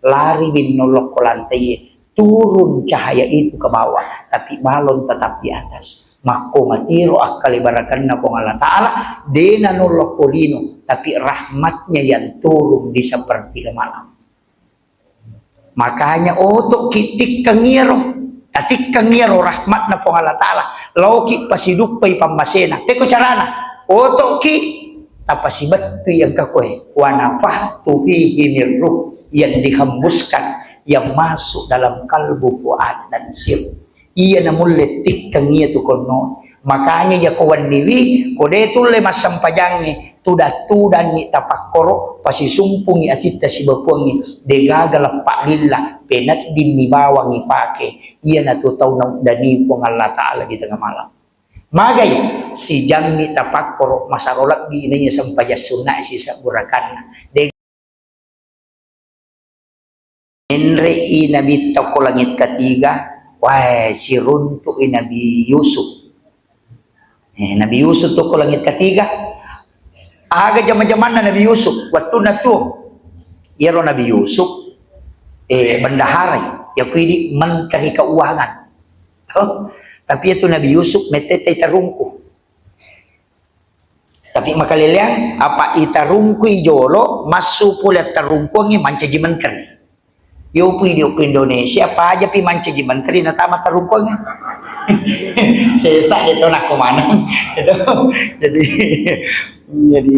lari binolok ko lantai, turun cahaya itu ke bawah, tapi balon tetap di atas. Mako matiro akkalibarakan na kong Allah Ta'ala, dena nolok ko lino, tapi rahmatnya yang turun di sepertiga malam. Makanya otok kitik kangiro, atik kangiro rahmat na kong Allah Ta'ala, lauki pasidupay pamasena, teko carana, otok ki, tapasibat tu yang kakoy, wanafah tu fihi mirruh, yang dihembuskan, yang masuk dalam kalbu fuad dan sir. Iya namun letik kangia tu kono. Makanya ya kawan niwi, kode tu le masam pajangi, tuda ni tapakoro, pasi sumpungi atita si bapuangi, degagal pak lillah, penat dimibawangi pake. Iya na tu tau na dani pong Allah Ta'ala di tengah malam. Magay si jami tapakoro masarolak di inanya sampajas sunna si saburakan. Menrei Nabi toko langit ketiga, wah si runtuk Nabi Yusuf. Nabi Yusuf toko langit ketiga. Aga zaman-zaman Nabi Yusuf, waktu natu, ya Nabi Yusuf, bendahara, ya kuidi menteri keuangan. Tapi itu Nabi Yusuf metete terungku. Tapi makaliliang apa itarungku ijolo masuk pula terungkuangi mancaji menteri. Yo pui di Indonesia apa aja pi mancaji menteri na tamat terungkuannya. Sesa itu nak kemana? Itu jadi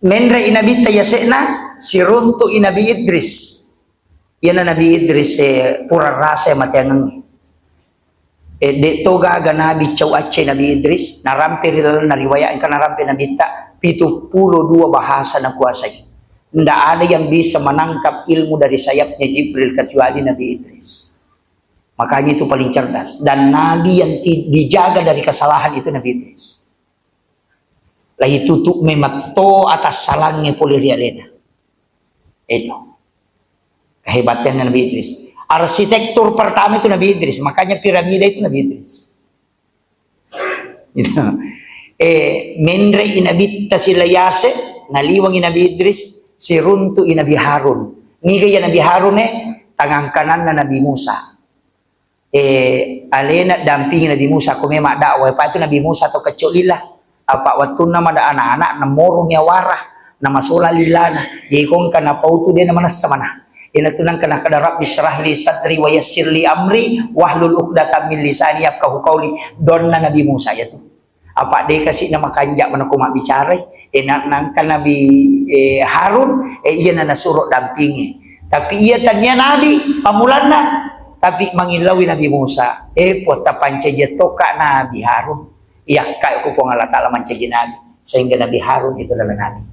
Mendra inabi tayasekna si runtu inabi Idris. Yana Nabi Idris pura rasa matiangang de toga aga nabi cau aceh Nabi Idris narampir nariwayat kan narampir nabi tak 72 bahasa na kuasai. Ndak ada yang bisa menangkap ilmu dari sayapnya Jibril kecuali Nabi Idris. Makanya itu paling cerdas. Dan Nabi yang dijaga dari kesalahan itu Nabi Idris. Lagi tutup memato atas salangnya polirialena. Itu kehebatannya Nabi Idris. Arsitektur pertama itu Nabi Idris. Makanya piramida itu Nabi Idris. Itu. Mendre inabi tasilayase naliwang Nabi Idris. Si runtu Nabi Harun. Niga ya Nabi Harun tangan kanan na Nabi Musa. Alena dampingi Nabi Musa kung may dakwah. Pa itu Nabi Musa to kaculilah. Apa waktu nama ada anak-anak na morong ya warah na masula lilana. Yikong ka na pautu dia na manas sa mana. Inatunan ka na kadarap bisrah li sadri wa yassir li amri wahlul uqdatam min lisani yafqahu qawli. Don na Nabi Musa ya tu. Apa dia kasih nama kanjak mana ko bicara. Nangkan Nabi Harun iya na nasuruh dampingi. Tapi iya tanya Nabi pamulana. Tapi mangilawi Nabi Musa. Pota pancaja toka Nabi Harun. Iya kayak kupong Allah Ta'ala mancaja Nabi. Sehingga Nabi Harun itu adalah Nabi.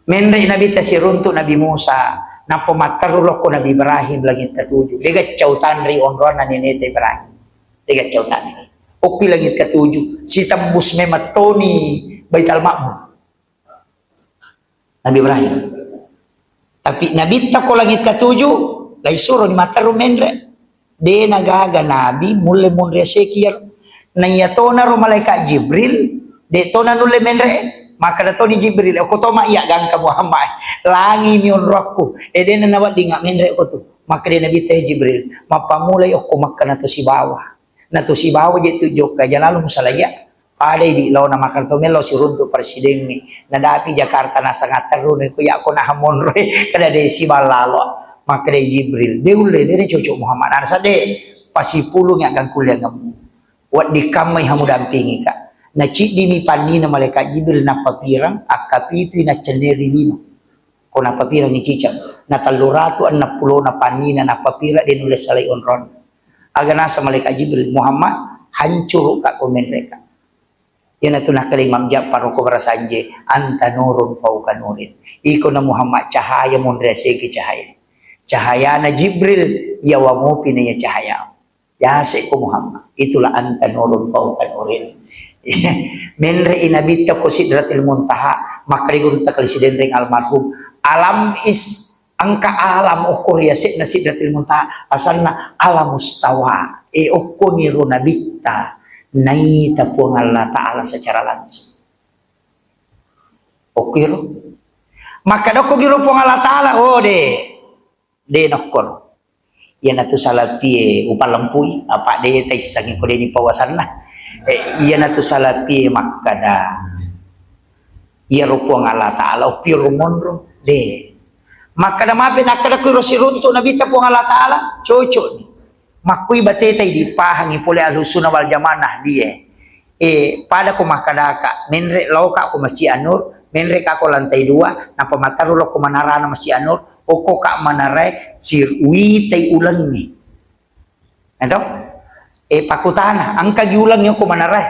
Menri Nabi tasirun tu Nabi Musa. Napa makarulok ko Nabi Ibrahim langit ketujuh. Lega cautan ri onron na ninete Ibrahim. Lega cautan. Oki langit ketujuh. Si tembus mematoni Baitul Ma'mur. Nabi Ibrahim. Tapi Nabi tako langit ketujuh, lai suruh ni mataru mendre. De nagaga Nabi mule munre sekir. Nayatona ro malaikat Jibril, de tona nule mendre. Maka dato ni Jibril, aku toma iya gang ka Muhammad. Langi miun rohku. De na nawat di ngak mendre ko tu. Maka de Nabi teh Jibril, mapamulay ako makana to si bawah. Na to si bawah je tujuk ka jalalu musalaya. Ada di law na makartomelo si runtu presiden ni nadapi Jakarta na sangat terun ko ya ko na hamon re kada de si balalo maka de Jibril de ulle de cucu Muhammad ana sade pasipulung yang akan kuliah ngamu wat di kamai hamu dampingi ka na ci di mi panni na malaikat Jibril na papirang akapitu na ceneri lino ko na papirang ni cicak na taluratu na pulo na panni na papira de nulis salai onron aga nasa malaikat Jibril Muhammad hancur ka komen mereka. Yan na ito nakalimang Ja'far ko barasanje anta nurun fauka nurin. Iko na Muhammad cahaya mundre segi cahaya. Cahaya na Jibril yawamu pinaya cahaya. Yase ko Muhammad. Itulah anta nurun fauka nurin. Menre inabita ko sidratil muntaha makarigun ta kalsiden ring almarhum. Alam is angka alam ukur ya na sidratil muntaha asalna alam mustawa. Ukur ni runabita. Naita puang Allah Ta'ala secara langsung. Oke loh. Maka doko giro po Allah Ta'ala, oh de nokor. Yan na to salapi upalampui, apa de tay sangin ko de ni pawasan na. Yan na to salapi makada. Yero po Allah Ta'ala, o kiro monro, de. Makada mapi nakada kiro sirunto na bita po Allah Ta'ala, chocho ni. Makui batetay di pahangi pole alusuna wal jamanah die. Pada ko makadaka, menre lauka ko masjid Anur, menre ka ko lantai 2, na pamatarulo ko manarana masjid Anur, o ko ka manaray sirwi tay ulan ni. Ito? Pakutana, ang kagiulang yung ko manaray.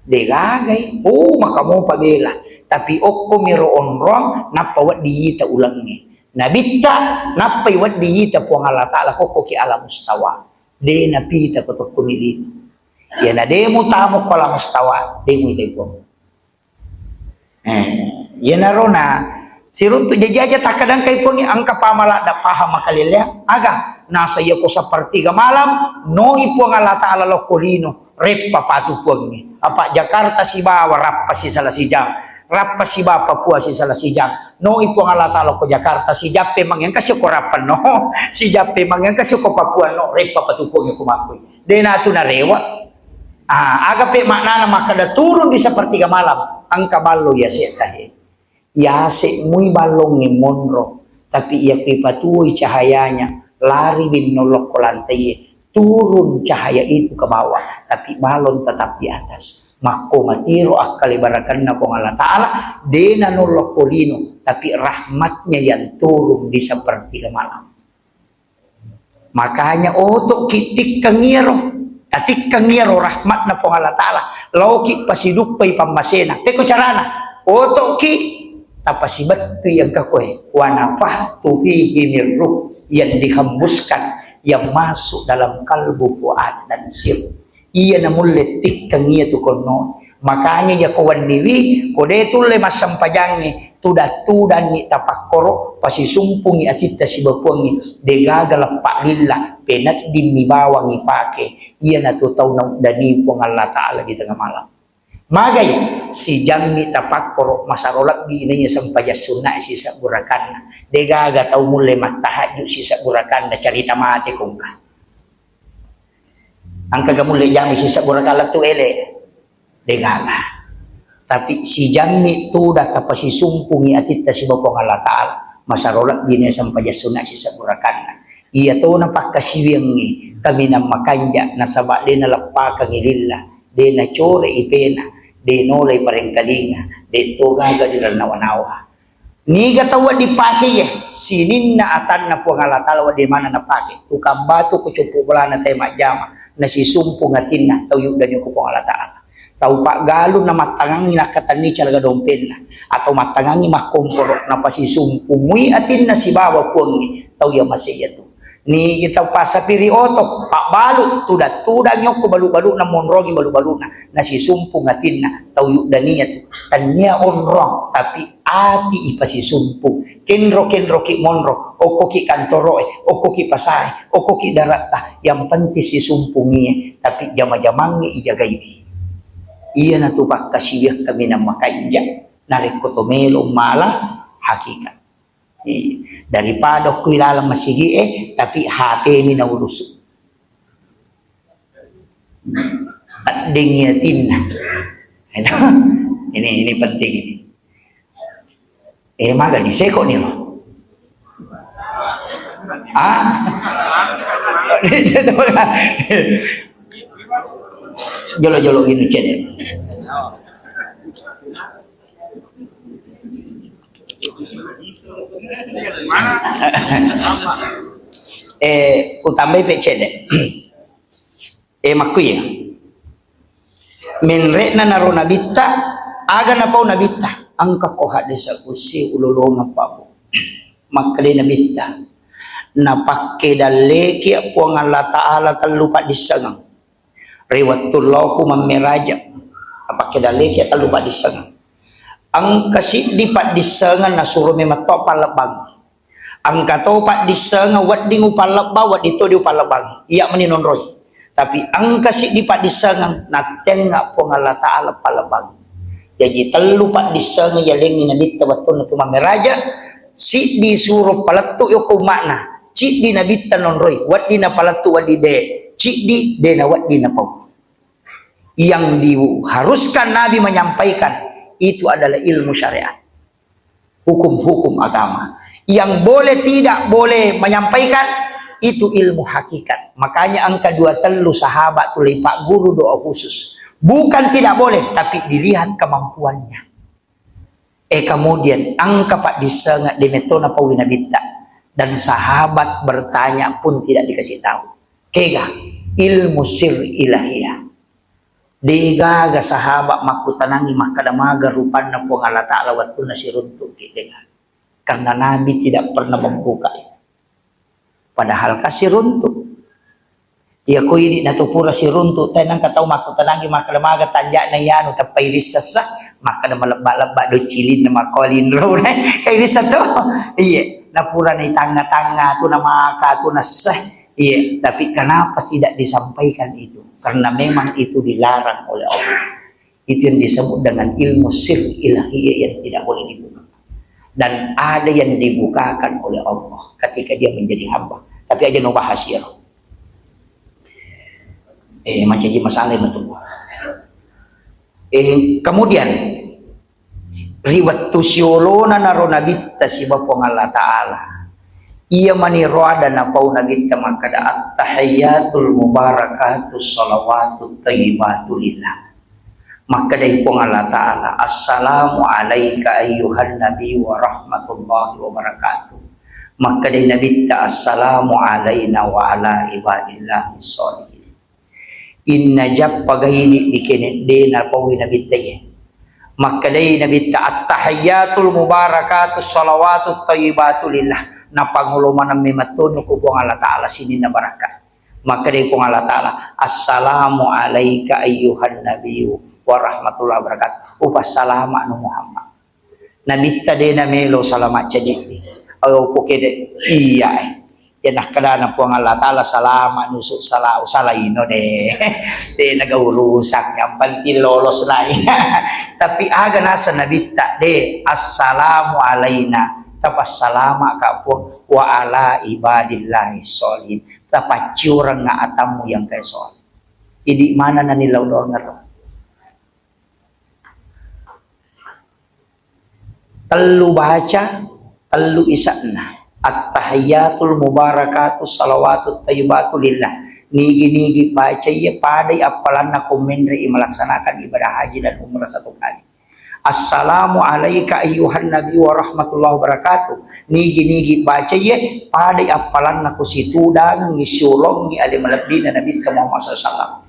De gagay, makamu pabela. Tapi o ko miroon rong, napawat diyita ulang ni. Nabita, napaiwat diyita po ang Allah Ta'ala ko ki alam mustawa. De napita ko to kumilito. Yan na de mo tamo ko alam mustawa. De mo ito po. Yan na ron na, sirunto jajaja takadang kay po ni ang kapamala na paham makalilya. Aga, nasa iyo ko sa partiga malam, no ipo ang Allah Ta'ala lokolino, rep papatu po ni. Apa Jakarta si bawa, rap pa si Salasijang. Rap pa si ba Papua si Salasijang. No ipo ang Allah Ta'ala ko Jakarta, si Jape mangyan kasi ko rapan no. Si Jape mangyan kasi ko Papua no, rep papatu po ni kumakoy. De nato na rewa. Agape makna na makadaturun di sa partiga malam. Ang kabalo yase tahe. Yase muy balong ni monro. Tapi iya kipatuoy cahayanya. Lari bin nolok ko lantai. Turun cahaya itu ke bawah. Tapi balon tetap di atas. Mako matiro akalibarakan na po Allah Ta'ala. De na nolok kolino. Tapi rahmatnya yang turun di sa partiga malam. Makanya otok kitik kangiro. Atik kangiro rahmat na po Allah Ta'ala. Lauki pasidupay pamasena. Teko carana. Otok ki. Tapasibat tu yang kakoy. Wanafah tufihi mirruh. Yang dihembuskan. Yang masuk dalam kalbu fuad dan sir. Iya na muletik kangio tu kono. Makanya ya kawan niwi. Kode tu le masam pajangi. Tuda ni tapakoro. Pasisumpungi atita si bapuangi. Degagal pak lillah. Penat din ni bawang ipake. Iya na tutaw na dani po ng Allah Ta'ala di tengah malam. Magay, si Jami tapakoro masarolak di inanya sampayas sunna si sa burakan na. Degaga taw mule matahadyo si sa burakan na carita mati kong ka. Ang kagamuli Jami si sa burakan lang to ele. Degaga. Tapi si Jami tuda tapasisumpungi atita si bapong Allah Ta'ala. Masarolak di inanya sampayas sunna si sa burakan na. Iya to na pagkasiwang ni kami na makanya na saba din na lapakang ilila di na chore ipena di nolay parengkalinga di to gaga di nawanawa ni gatawa di pake sinin na atan na po ang alatalawa di mana na pake tukang bato ko chupo wala na tayo majama na si sumpo ngatin na tayo dan yung po ang alatala tau pak galo na matangang nakatani talaga dompel na atau matangang makumporo na pasisumpo muy atin na si bawa po ni tayo masaya to ni kita pasa piri otok pak balu tuda nyok ko balu-balu na monrogi balu-balu na si sumpu ngatin na tauyuk daniyat tanya onrong tapi ati ipasisumpu kenro ki monro o ki kantoro o ki pasay o ki darata yang penting si sumpungi tapi jama-jamangi ijagai iya na tupak kasiyah kami na makaiya narik ko tumelo malah hakikat daripada kilala masigi tapi hati ini naurus dingyatin ini penting ini maga ni seko ni jolo ini cedek utambay pecede makuya menre na naro nabita aga na pao nabita ang kakoha de sa usi ululong pa po makali nabita napakke dalle ki po ang Allah Ta'ala talupa disangang riwatullah ko mamiraja napakke dalle ki talupa disangang ang kasi dipat disangan na suro may mato palabang ang katopat disangan wat di upalaba wat dito di upalabang iya maninonroy tapi ang kasi dipat disangan natenga po ng Allah Ta'ala palabang Jadi telu pak disanga yaling nabita watun na tumamiraja si disuruh palatu yo makna ci di nabita non roy wat di na palatu wadi de ci di na wat di na pau. Yang diharuskan Nabi menyampaikan itu adalah ilmu syariat, hukum-hukum agama. Yang boleh tidak boleh menyampaikan itu ilmu hakikat. Makanya angka 2 telu sahabat tulai pak guru doa khusus. Bukan tidak boleh, tapi dilihat kemampuannya. Kemudian angka pak disengak di metona pawina bita dan sahabat bertanya pun tidak dikasih tahu. Kega ilmu sir ilahiyah. Digaga sahabat makutanangi makadamaga rupanna po Allah Ta'ala waktu nasiruntuk kega. Karena Nabi tidak pernah membuka. Padahal kasih runtuk. Ya ko ini natupura si runtuk tenang katau makutanangi makadamaga tanja na yano tapay risasa makadamalaba do cilin na makolin ro na kay risa to. Iya, napura na tanga-tanga to na maka to na sah. Iya, tapi kenapa tidak disampaikan itu? Karena memang itu dilarang oleh Allah. Itu yang disebut dengan ilmu sir ilahiyah yang tidak boleh dibuka. Dan ada yang dibukakan oleh Allah ketika dia menjadi hamba. Tapi aja no bahas ya. Macam je masalah betul. Kemudian riwayat tusyolona naro nabita si bapong Allah Ta'ala. Ia maniru ada napau nabita makada at-tahiyyatul mubarakatus salawatut thayyibatu lillah. Maka dari pong Allah Ta'ala, assalamu alayka ayyuhan nabi wa rahmatullahi wa barakatuh. Maka dari nabita assalamu alayna wa ala ibadillahi sholihin. Inna jappa gahidi dikene dena pawi nabita ye. Maka dari nabita at-tahiyyatul mubarakatus salawatut thayyibatu lillah. Na panguluman ng mimatuno ko pong Allah Ta'ala sinin na barakat. Maka dari pong Allah Ta'ala, assalamu alayka ayyuhan nabiyu wa rahmatullahi wa barakatuh. Upassalama no Muhammad. Nabita de na melo salamat jadi. Ayo po kede iya yan nakala po ang Allah Ta'ala salama nusuk sala usalaino de de nagaurusak ng pantilolos na tapi aga nasa nabita de assalamu alayna tapas salama ka po wa ala ibadillahi sholihin tapat curang nga atamu yang kay sol idi mana na nilaw doon nga telu baca telu isa na at-tahiyyatul mubarakatus salawatut thayyibatu lillah. Nigi-nigi baca ya padai apalan na kumendri melaksanakan ibadah haji dan umrah 1 kali. Assalamu alayka ayyuhan nabi wa rahmatullahi wa barakatuh. Nigi-nigi baca ya padai apalan na kusitudan ngisulong ni ali malabdina nabi Muhammad sallallahu.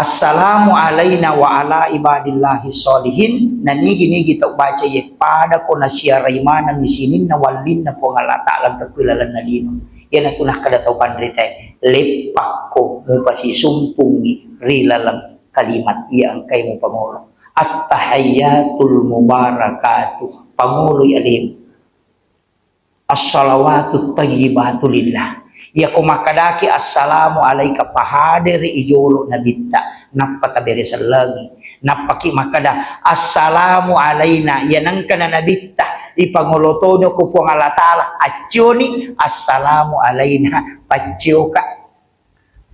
Assalamu alayna wa ala ibadillahi sholihin. Nanigi-nigi ito baca ya pada ko na siya raymanan nisinin na walin na po nga latalang kapilalan na lino. Yan ang tunah kadataw pandritay. Lepak ko mo pa si sumpung ni rilalang kalimat iya ang kay mo pangulo. At tahayyatul mubarakatuh. Pangulo yalim. As-salawatut tayyibatu lillah. Ya kumakadaki assalamu alayka pahadiri ijolo nabita napatabere sa lagi napaki makada assalamu alayna yanang kana nabita ipangolotono ko po ang Allah Ta'ala atyoni assalamu alayna patyoka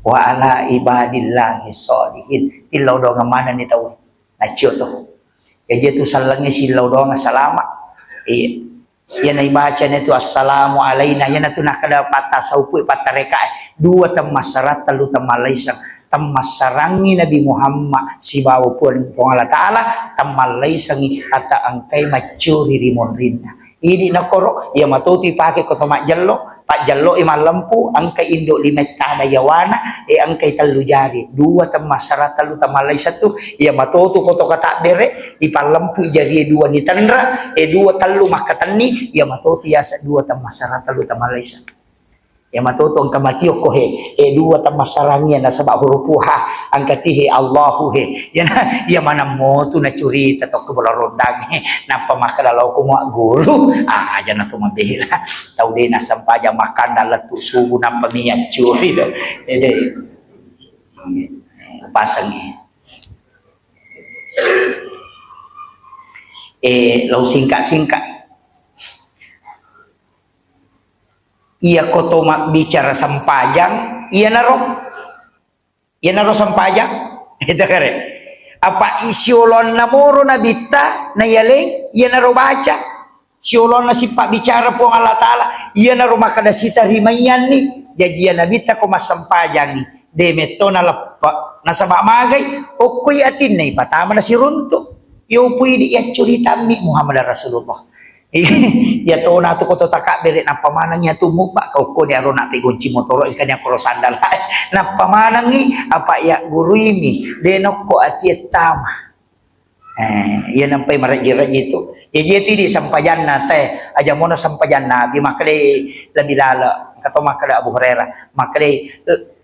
wa ala ibadillahi sholihin tilaw do nga mana ni tawo atyo to kaya to salangi silaw do nga salama yan ay baca nito assalamu alayna yan na ito nakadapata sa upoy patareka 2 tamasarat 3 tamalaysang tamasarangi Nabi Muhammad si bawo po ng Allah Ta'ala tamalaysang ata ang kay matyuri rimon rin na hindi na koro iya matuti pake ko tumakjallo Pak Jallo imalampu ang kay Indo limet tada yawana ang kay talujari 2 tamasarat 3 tamalay 1 iya matuto ko to kata dere ipalampu jari 2 ni tanra 2 talu makatani iya matuto ya sa 2 tamasarat 3 tamalay 1 ya matuto ang kamatiyok ko 2 tamasarangnya na sa hurupuha ang katihi Allahu yan iya manamoto na curita to kebalarondang na pamakalalaw ko mga guru dyan na tumabihila tau din na sampaja makan dalat tu subuh na pamiyat curi do pasang lau singkat-singkat. Ia koto mak bicara sampajang, ia naro sampajang, itu kare. Apa isiolon namoro na bita na yaleng, ia naro baca. Siolon na sipak bicara po Allah Ta'ala, ia naro makada sita rimayan ni, jadi ia nabita ko masampajang ni, demeto na lapa, nasabak magay, o kuy atin na ipatama na si runto. Yo puy di ya curita mi Muhammad Rasulullah. Ya to na to ko to taka bere na pamanang ya tumupa kau ko dia rona pe gunci motoro ikan yang koro sandal. Na pamanang ni apa ya guru ini denok ko ati tama. Ya nampai maraji-raji itu. Ya jadi di sampajan na teh aja mono sampajan nabi makale lebih lala kata makale Abu Hurairah makale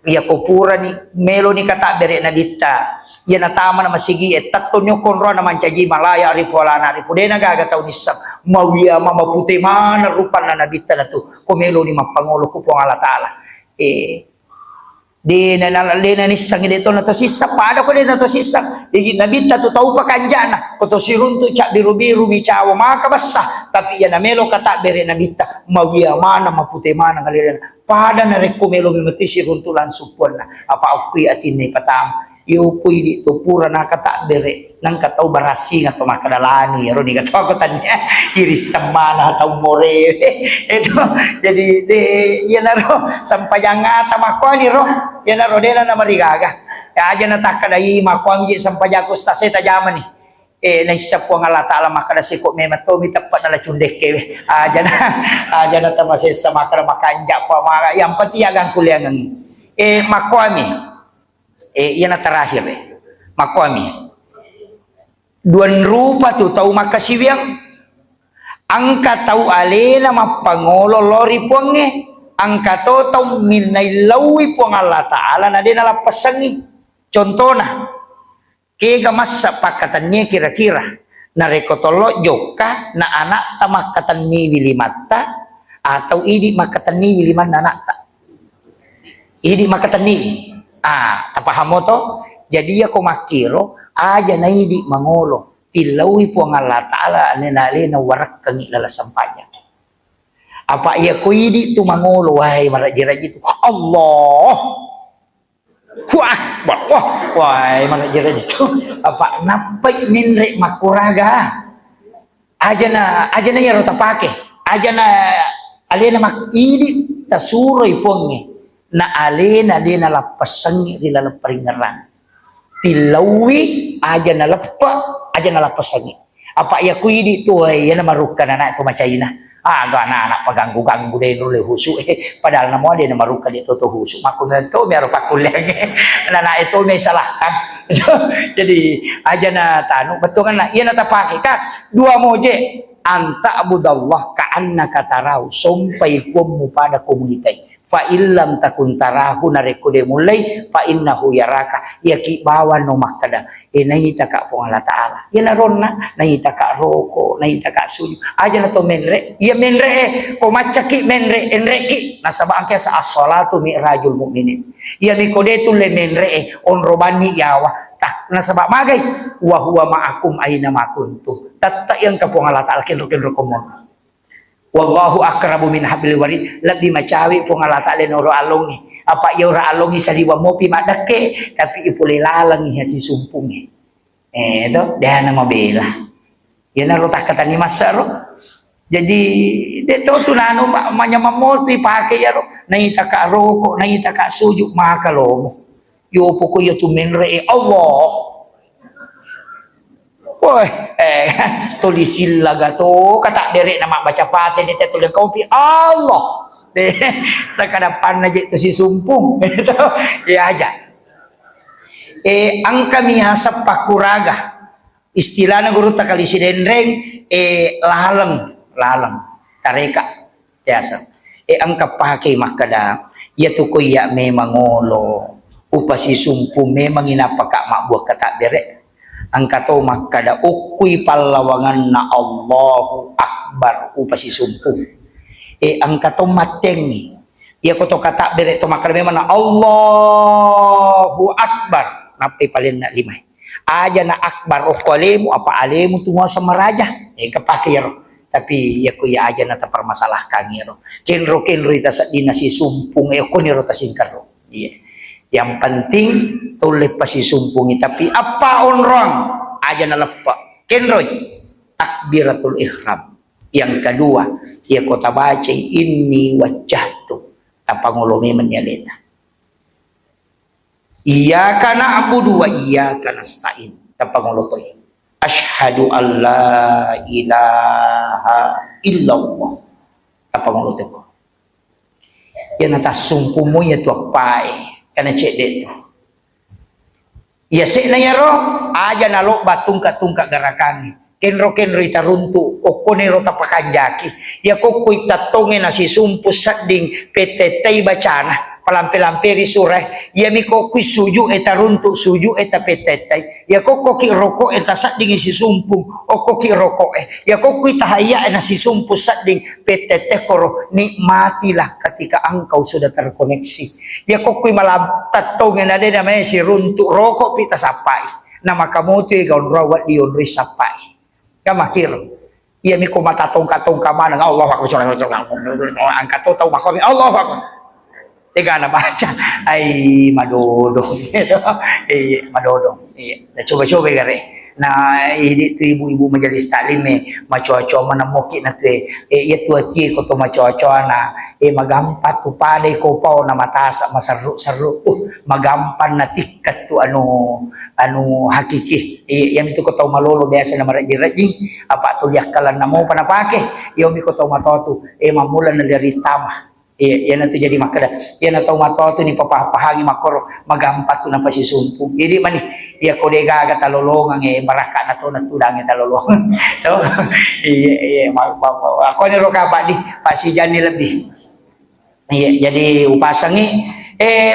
ya kopura ni melo ni kata bere na ditta. Ya natama na masigi tatunyo konro na mancaji malaya arifu wala na arifu de nagaga tau nisab mawiya maputi mana rupan na nabita na to kumelo ni mapangulo ko po Allah Ta'ala de na nisang dito na to sisap pada ko de na to sisap nabita to tau pa kanjana ko to sirunto cak biru-biru bicawa makabasa tapi ya na melo kata bere nabita mawiya mana maputi mana ngalilan pada na rekomelo mi mati sirunto lan supon na apa akui atine patam yo puy di to pura na kata bere nang katau barasi nga to makadalani ro ni katau ko tanya iris samana tau more itu jadi de ya naro sampayang ata makwani ro ya naro de na marigaga ya aja na takadai makwami sampayako stase tajaman ni na isa po nga Allah Ta'ala makada si ko memato mi tapat na la cundek ke aja na tamase sa makada makanja pa maka yang patiagan kuliah ngi makwami yan na terakhir makwami duan rupa tu tau makasiwang angka tau alena mapangolo lori puange angka to tau minay lawi puang Allah Ta'ala na din alapasangi contohna kega masa pakatannya kira-kira na rekotolo joka na anak ta makatan ni wilimata atau idi makatan ni wiliman anak ta idi makatan ni tapaham mo to jadi ako makiro aja na hindi mangolo tilawi po ang Allah Ta'ala ninali na warak kang ilalasampanya apa iya ko hindi tumangolo wahai marajiraji itu Allah wahai marajiraji itu apa napay minre makuraga aja na yaro tapake aja na alena makidi tasuroy ponge na alena na lapasangi di dalam peringeran tilawi aja na lapasangi apa ya kuidi tu ya na marukan anak tu macam ina anak paganggu-ganggu deh nule husu padahal namo dia na marukan itu tu husu makun itu biar pakuleng anak itu may salahkan jadi aja na tanu betul kan iya na tapake ka dua moje anta abudallah ka annaka tarau sampai kumu pada komunitas fa illam takun tarahu narekode mulai fa innahu yaraka yaki bawan no makada nahita ka po Allah Ta'ala ya naronna nahita ka roko nahita ka suju aja na to menre ya menre ko macaki menre enreki nasaba angke sa as-salatu mi'rajul mu'minin ya mikode tu le menre on robani yawa tak nasaba magay wa huwa ma'akum aina ma kuntum tatta yang ka po Allah Ta'ala kin komon wallahu akrabu min hablil warid lebih macawi pun Allah Ta'ala noro alongi apa ya ora alongi saliwa mopi madake tapi ipule lalangi hasi sumpungi to dah nama bela ya naro takatan ni masaro jadi deto tu nano manya mamoti pakai ya ro naita ka roko naita ka sujuk maka lomo yo poko yo tu menre Allah woi tulisin laga to kata derek nama baca paten itu tulis kopi Allah deh sekadapan aja itu si sumpung ya aja angka miha sapakuraga istilahnya guru takali sidenreng laleng tareka biasa angka pakai makada ya tuko ya memang ngolo upasi sumpung memang inapaka mak buah kata derek angkato makada ukui palawangan na Allahu Akbar upasi sumpung angkato mateng ya ko to kata bere to makada memang na Allahu Akbar napi palin na limay aja na akbar o alemu apa alemu tuwa sa maraja kapakiro tapi ya ko ya aja na ta permasalah kangiro kenro ita sa dinasisumpung ko niro ta singkaro iya yang penting tulis pasisumpungi tapi apa onrong aja na lepa kenroy takbiratul ihram yang kedua ya ko tabaca inni wajjahtu tapangulumi menyalita iyyaka na'budu wa iyyaka nasta'in tapangulutoy asyhadu an la ilaha illallah tapangulutoy ko yan atasumpu mo ya tuakpae kana cek dito ya se na yaro aja nalo batungka garakangi kenro itaruntu o konero tapakanjaki ya kokoy tatonge na si sumpus sading petetay bacana palampi-lampiri surah ya miko kui suju eta runtuk suju eta petetay ya koko ki rokok eta sading si sumpung o koki rokok ya kokui tahaya na si sumpung sading petetay koro nikmatilah ketika engkau sudah terkoneksi ya kokui malam tatongin ada namanya si runtuk rokok pita sapai nama kamu tu gaun rawat di onri sapai kamakir ya miko mata tongka mana Allah angkat tahu makomi Allah tega na baca ay madodong gitu madodong na coba gare na ini tu ibu majelis taklim maco-co manamoki na te iya tuaki ko to maco-co na magampat tu pade ko pao na matasa masaru magampan na tikat tu anu hakiki yang itu ko to malolo biasa na maraji-raji apa tu liakalan na mo panapake iyo mi ko to matotu mamulan na dari tamah yan na to jadi makada yan na to matoto ni papahagi makoro magampat to na pasisumpong jadi man iya ko de gaga talolongan baraka na to natudang talolongan to iya ako ni roka pa di pasijan ni lebih iya jadi upasangi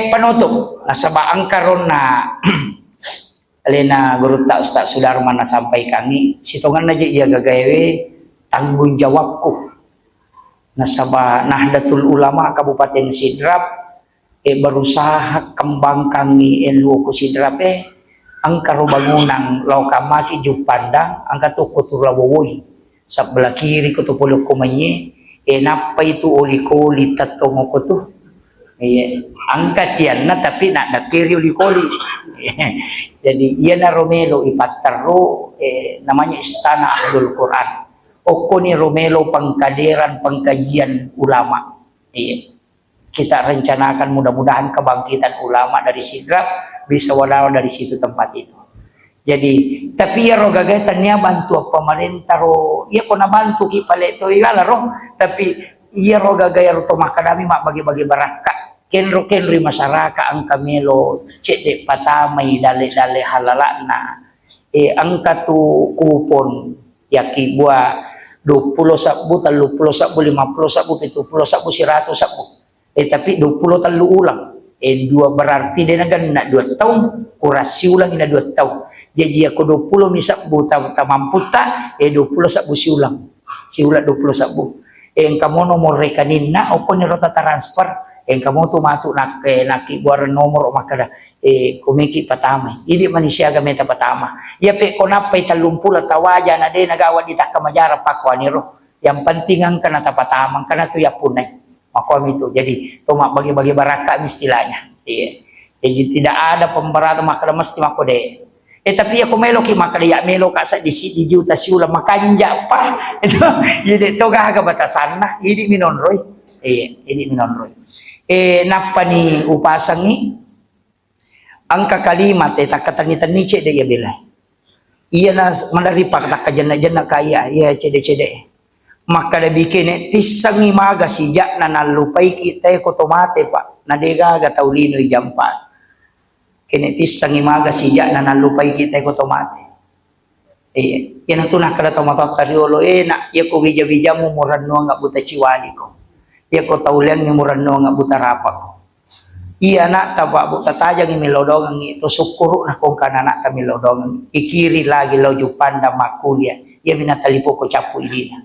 penutup nasabaan karon na alina guru ta Ustaz Sudarman na sampai kami sitongan na iya gagawe tanggung jawabku nasaba Nahdlatul Ulama Kabupaten Sidrap berusaha kembangkan ilmu ku Sidrap ang karubangunang laukamaki jupandang ang katukutur lawoi sebelah kiri kutupuluk kumanye napa itu ulikoli tatongo ko tu angkat yan na tapi nak kiri ulikoli jadi iya na Romelo ipataro namanya Istana Ahlul Quran Oko ni Romelo pengkaderan pengkajian ulama. Kita rencanakan mudah-mudahan kebangkitan ulama dari Sidrap bisa walau dari situ tempat itu. Jadi tapi ya rogagatannya bantu pemerintah ya kona bantu ki pale to igala roh tapi iya rogagaya ro to makadami mak bagi-bagi baraka kenro masyarakat ang kamelo cek de patamay dale halalana angka tu kupon yaki buah 20 sabu, 30 sabu, 50 sabu, 70 sabu, 100 sabu. Tapi 20 talu ulang. Dua berarti dia nak 2 tahun, kurasi ulang ina 2 tahun. Jadi aku 20 misabu tak mampu tak, 20 sabu si ulang 20 sabu. Kamu nomor rekening na, opo ni rota transfer. Kamu tu matu nak naki buar nomor makada kumiki patamay idi manisya gameta patama ya pe konapay talumpula tawaja na de nagawa di takamajara pakwa niro yang penting ang kana tapatamang kana tu ya punay makom itu jadi tuma bagi-bagi baraka istilahnya jadi tidak ada pemberatan makada mesti makode tapi aku melo ki makada ya melo ka sa di juta si ulam makanja pa itu jadi to gaga batasan na idi minonroy idi minonroy napa ni upasang ni ang kakalimat takatan ni cede ya bila iya na manaripak takajan na kaya iya cede maka da bikin tisang imaga sijak na nalupay kita ko tomate pa nadega gataulino jampa kini tisang imaga sijak na nalupay kita ko tomate yan ang tunah kada tomatot kariolo na iya ko bija mo murano nga buta chiwali ko ya ko taulian ng murano nga butarapa ko. Iya na taba buta tajang imilodong ang ito sukuro na kung kanana kami lodong ikiri lagi lo jupanda makulia ya minatalipo ko chapu idina.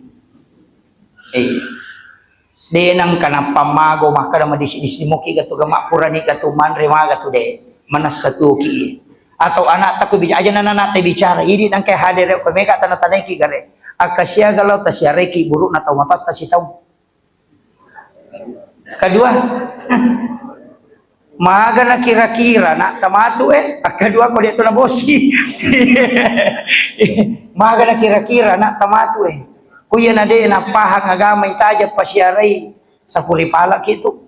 De nang kana pamago makada madisi mo ki gato gamapurani gato manre maga to de manas satuki. atau anak takut bicara aja anak bicara ini nang kay hadir ko meka tanah-tanah ki gare akasya galau tasyare ki buruk na tahu mapat tasitaw. Kedua maga na kira-kira na tamatu kedua ko dito na bosi. Maga na kira-kira na tamatu kuya na de na pahang agama itaja pasyaray sa pulipala kito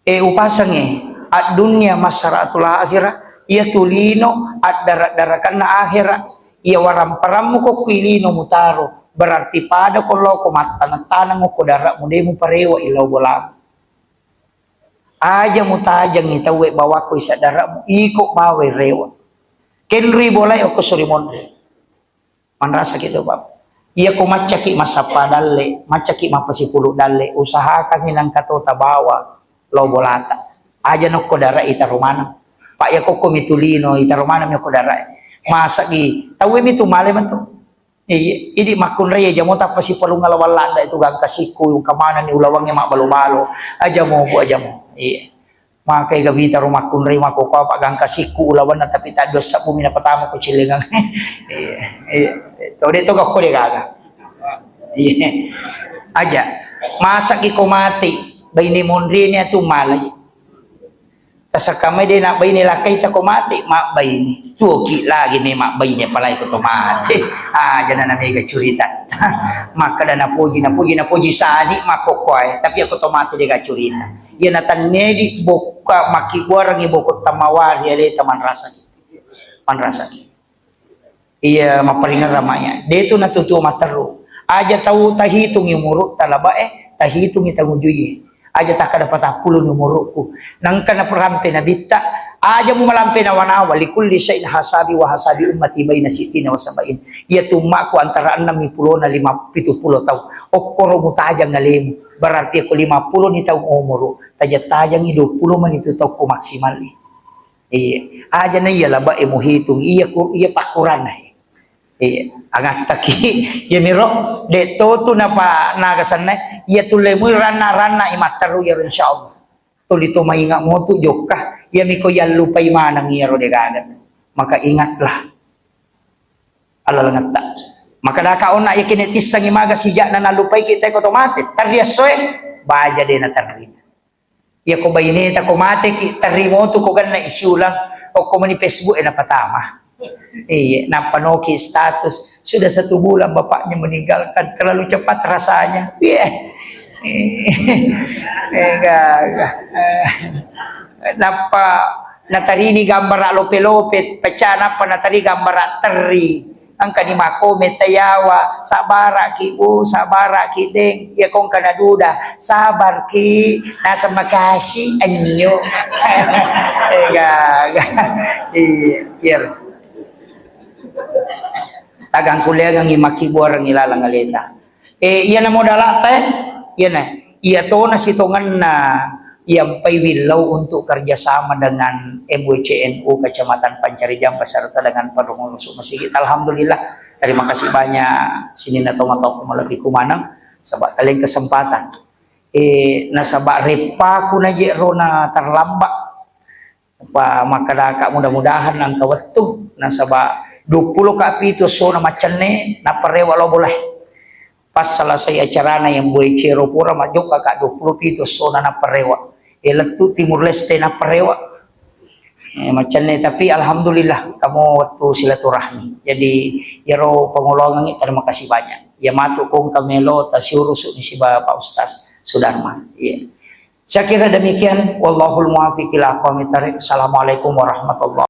upasang at dunya masaratul akhirah ia tulino at darak-darakan na akhirah ia waram-param mo ko kuilino mutaro berarti pada ko loko matanang mo ko darak mo de mo parewa ilaw bolam aja mutajang itawe bawa ko isa darak mo iko bawe rewa kenri bolay o ko surimon manrasa gitu bab iya ko macaki masapa dalle macaki mapasipulu dalle usahakan hilang katota bawa lo bolata aja no ko darak ita romana pak ya ko mitulino ita romana mi ko darak masa gi tawe mi tumale man to idi makun raya jamo tapos si palungal walanda itu gang kasiku yung kamana ni ulawangnya mak balo-balo aja mo bu aja mo makai gabita rumah kun raya mako pa gang kasiku ulawan na tapi tak dos sa bumi na patama ko chilingang to dito ka ko de gaga aja masa gi ko mati bayni monri niya tumalay kasakame din na bay nila kay ta kumati mak bay ni tuki lagi ni mak bay niya palay ko tumati dyan na namiga curita maka na puji sadi makokoy tapi ako tumati di ka curita yan na tanedi boka makiwarang ibukot tamawari ali taman rasa iya maparingan ramaya dito natutuwa mataro aja tahu tahitung yung muruk talaba tahitung itangujuyi aja tak dapat 10 numurku nang kana perampe na bitta aja mo malampe na wanawa likulli shay'in hasabi wa hasabi ummati baina sittina wa sabain iya tumma ko antara 60 na 70 taw okkoro mo tajang ngalimo berarti ako 50 ni taw umuro tajang 20 man itu taw ko maksimal iya aja na iya laba mo hitung iya pakuran na agak taki ya miro de toto na pa nagasan na ya tulay mo rana imataru ya insyaallah tulito maingat mo tu joka ya miko yan lupay manang yaro de gagat maka ingatlah alalangat ta maka nakaon na yakinitis sang imaga sijak na nalupay kita ko otomatis tardiasoy baja de na tarina ya ko bayinita ko mate tarimo tu ko gan na isyulang o ko ni Facebook na patama napanoki status sudah 1 bulan bapaknya meninggalkan terlalu cepat rasanya napa natarini gambar lope-lope pecah napa natari gambar teri ang kanima komen tayawa sabara ki sabara ki deng ya kong kana duda sabar ki nasa Makasih anyo tagang kuliah ang imakibuar ang ilalang alita iya na mo dalata iya na iya to na situngan na yang paywilaw untuk kerjasama dengan MWCNU Kecamatan Pancarijang beserta dengan Padungulusu Masigit. Alhamdulillah, terima kasih banyak sini na tomato kumalabi kumanang sabak taling kesempatan nasabak repa ko na jero na terlambat pa makadaka mudah-mudahan ang kawatu nasabak 20 kapito so na macane na parewa lo boleh pas selesai acara na yang buhay cero pura majuk kakak 20 pito so na parewa letu Timur Leste na parewa macane tapi alhamdulillah kamu waktu silaturahmi jadi yaro pengulongan terima kasih banyak ya matu kong kamelo tasyurusuk ni si Bapak Ustaz Sudarman saya kira demikian wallahul muwaffiq ila aqwamit thariq. Assalamualaikum warahmatullahi